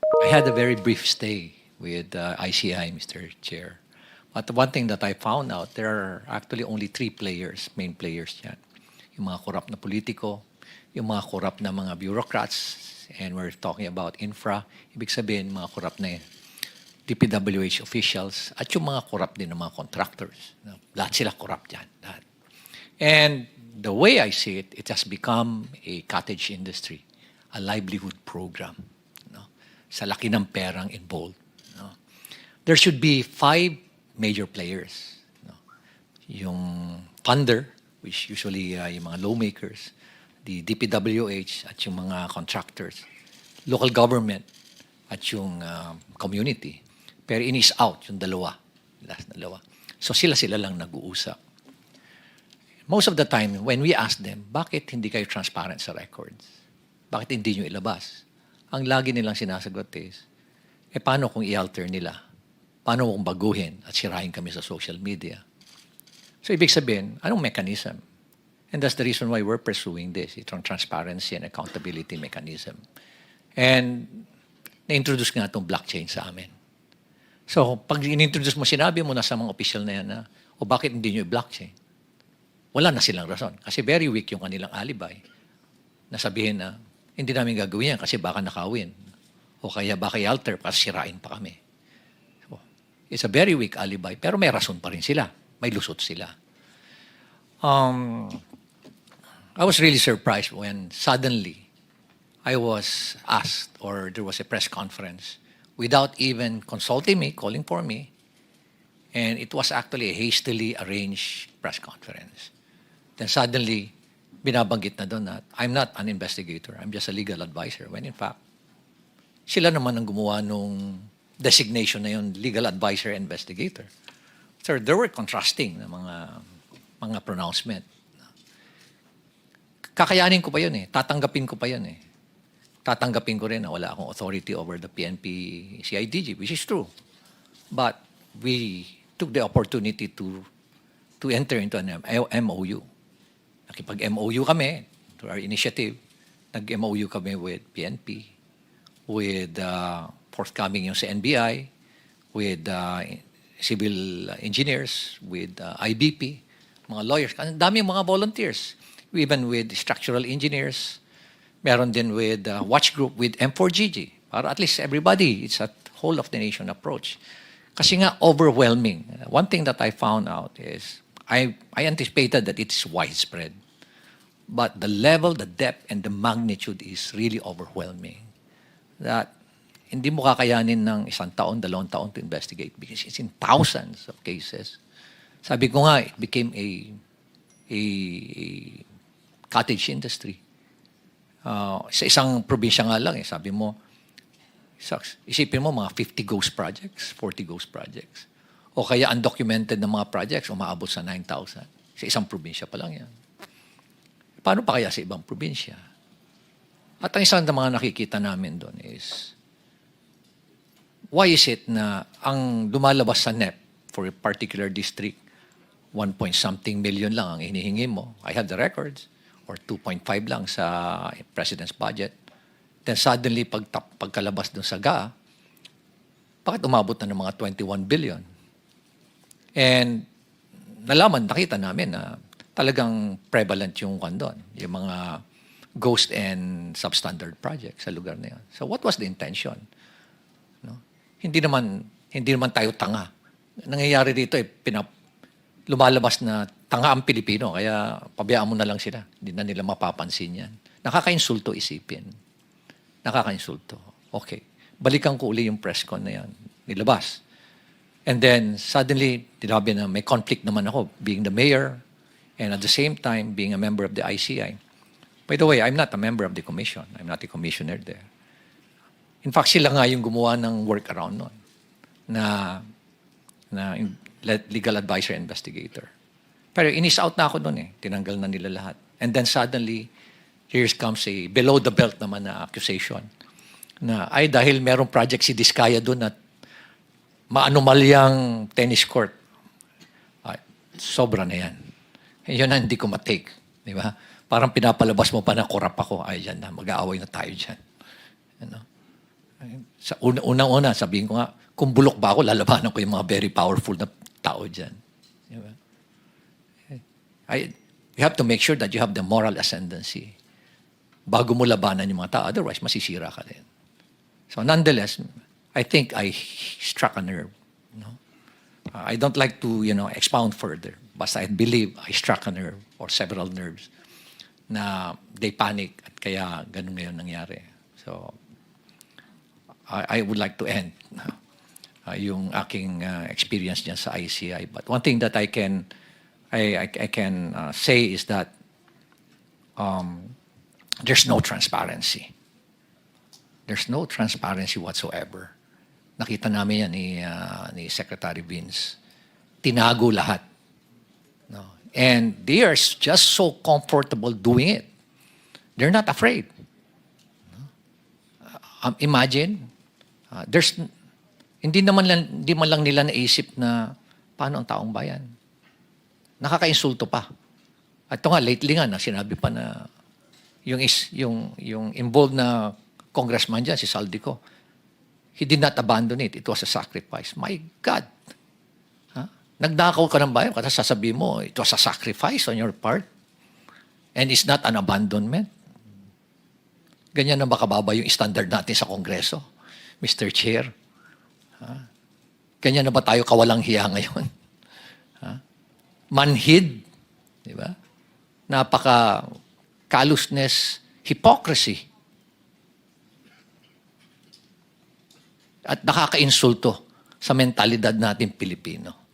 I had a very brief stay with ICI, Mr. Chair. But the one thing that I found out, there are actually only three players, main players yan. Yung mga corrupt na politiko, yung mga corrupt na mga bureaucrats, and we're talking about infra, ibig sabihin mga corrupt na DPWH officials, at yung mga corrupt din ng mga contractors. Lahat sila corrupt yan. Lahat. And the way I see it, it has become a cottage industry, a livelihood program. Sa laki ng perang involved. There should be five major players. Yung funder, which usually yung mga lawmakers, the DPWH at yung mga contractors, local government at yung community. Pero in is out, yung dalawa. Last dalawa. So sila lang nag-uusap. Most of the time, when we ask them, bakit hindi kayo transparent sa records? Bakit hindi nyo ilabas? Ang lagi nilang sinasagot is, paano kung i-alter nila? Paano kung baguhin at sirahin kami sa social media? So, ibig sabihin, anong mechanism? And that's the reason why we're pursuing this, itong transparency and accountability mechanism. And na-introduce nga itong blockchain sa amin. So, pag in-introduce mo, sinabi mo na sa mga official na yan na, o bakit hindi nyo i-blockchain? Wala na silang rason. Kasi very weak yung kanilang alibay. Nasabihin na, hindi namin gagawin yan kasi baka nakawin. O kaya baka i-alter para sirain pa kami. So, it's a very weak alibi, pero may rason pa rin sila. May lusot sila. I was really surprised when suddenly I was asked, or there was a press conference, without even consulting me, calling for me, and it was actually a hastily arranged press conference. Then suddenly, binabanggit na doon na I'm not an investigator, I'm just a legal advisor. When in fact, sila naman ang gumawa nung designation na yun, legal advisor investigator. So there were contrasting na mga pronouncement. Kakayanin ko pa yun tatanggapin ko pa yun Tatanggapin ko rin na wala akong authority over the PNP CIDG, which is true. But we took the opportunity to enter into an MOU. Nakipag-MOU kami, through our initiative, nag-MOU kami with PNP, with forthcoming yung sa NBI, with civil engineers, with IBP, mga lawyers, ang dami mga volunteers, even with structural engineers, meron din with watch group with M4GG, para at least everybody, it's a whole of the nation approach. Kasi nga overwhelming. One thing that I found out is, I anticipated that it's widespread. But the level, the depth, and the magnitude is really overwhelming. That hindi mo kakayanin ng isang taon, 2 taon to investigate because it's in thousands of cases. Sabi ko nga, it became a cottage industry. Sa isang probinsya nga lang, sabi mo, isipin mo mga 50 ghost projects, 40 ghost projects. O kaya undocumented na mga projects, umaabot sa 9,000. Sa isang probinsya pa lang yan. Paano pa kaya sa ibang probinsya? At ang isang mga nakikita namin doon is, why is it na ang lumalabas sa NEP for a particular district, 1-point-something million lang ang hinihingi mo. I have the records. Or 2.5 lang sa President's budget. Then suddenly, pagkalabas doon sa GA, bakit umabot na ng mga 21 billion? And nakita namin na talagang prevalent yung doon, yung mga ghost and substandard projects sa lugar na yan. So what was the intention? Hindi naman tayo tanga. Nangyayari dito lumalabas na tanga ang Pilipino, kaya pabayaan mo na lang sila. Hindi na nila mapapansin yan. Nakakainsulto isipin. Nakakainsulto. Okay. Balikan ko uli yung press con na yan. Nilabas. And then, suddenly, tinabi na may conflict naman ako, being the mayor, and at the same time, being a member of the ICI. By the way, I'm not a member of the commission. I'm not a commissioner there. In fact, sila nga yung gumawa ng workaround nun na legal advisor investigator. Pero inis out na ako nun Tinanggal na nila lahat. And then suddenly, here comes a below the belt naman na accusation na dahil merong project si Diskaya doon at maanomalyang tennis court. Sobra na yan. Yun na hindi ko matake. Di ba? Parang pinapalabas mo pa na korap ako. Yan na, mag-aaway na tayo dyan. Sa unang-una, sabihin ko nga, kung bulok ba ako, lalabanan ko yung mga very powerful na tao dyan. Di ba? You have to make sure that you have the moral ascendancy bago mo labanan yung mga tao. Otherwise, masisira ka din. So nonetheless, I think I struck a nerve. No? I don't like to, expound further. Basta I believe I struck a nerve or several nerves na they panic at kaya ganun ngayon nangyari. So, I would like to end yung aking experience niya sa ICI. But one thing that I can say is that there's no transparency. There's no transparency whatsoever. Nakita namin yan ni Secretary Vince. Tinago lahat. No? And they are just so comfortable doing it. They're not afraid. Imagine, hindi man lang nila naisip na paano ang taong bayan. Nakakainsulto pa. At ito nga, lately nga, sinabi pa na yung involved na congressman dyan, si Saldico, he did not abandon it. It was a sacrifice. My God. Nagdakaw ka ng bayan, kasi sasabihin mo, it was a sacrifice on your part. And it's not an abandonment. Ganyan na ba kababa yung standard natin sa Kongreso, Mr. Chair? Ganyan na ba tayo kawalang hiya ngayon? Manhid, di ba? Napaka callousness, hypocrisy. At nakakainsulto sa mentalidad natin Pilipino.